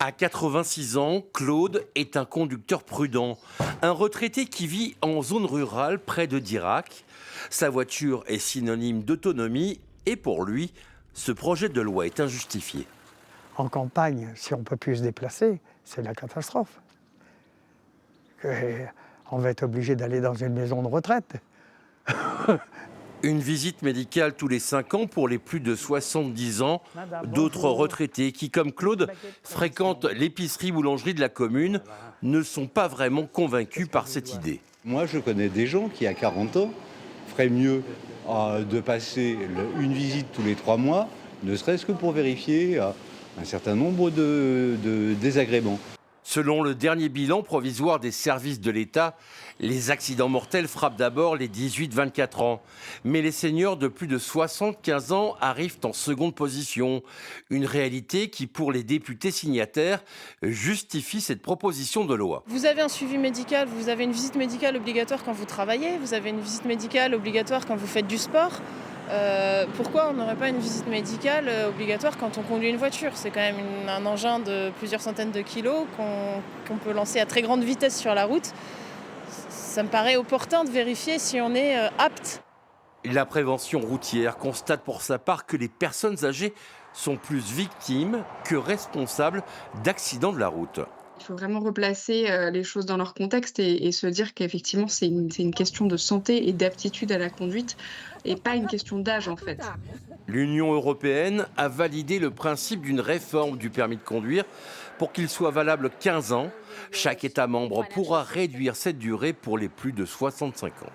À 86 ans, Claude est un conducteur prudent, un retraité qui vit en zone rurale près de Dirac. Sa voiture est synonyme d'autonomie et pour lui, ce projet de loi est injustifié. En campagne, si on ne peut plus se déplacer, c'est la catastrophe. On va être obligé d'aller dans une maison de retraite. Une visite médicale tous les 5 ans pour les plus de 70 ans. D'autres retraités qui, comme Claude, fréquentent l'épicerie-boulangerie de la commune, ne sont pas vraiment convaincus par cette idée. Moi, je connais des gens qui, à 40 ans, feraient mieux de passer une visite tous les 3 mois, ne serait-ce que pour vérifier un certain nombre de désagréments. Selon le dernier bilan provisoire des services de l'État, les accidents mortels frappent d'abord les 18-24 ans. Mais les seniors de plus de 75 ans arrivent en seconde position. Une réalité qui, pour les députés signataires, justifie cette proposition de loi. Vous avez un suivi médical, vous avez une visite médicale obligatoire quand vous travaillez, vous avez une visite médicale obligatoire quand vous faites du sport. Pourquoi on n'aurait pas une visite médicale obligatoire quand on conduit une voiture? C'est quand même un engin de plusieurs centaines de kilos qu'on peut lancer à très grande vitesse sur la route. Ça me paraît opportun de vérifier si on est apte. La prévention routière constate pour sa part que les personnes âgées sont plus victimes que responsables d'accidents de la route. Il faut vraiment replacer les choses dans leur contexte et se dire qu'effectivement, c'est une question de santé et d'aptitude à la conduite et pas une question d'âge en fait. L'Union européenne a validé le principe d'une réforme du permis de conduire pour qu'il soit valable 15 ans. Chaque État membre pourra réduire cette durée pour les plus de 65 ans.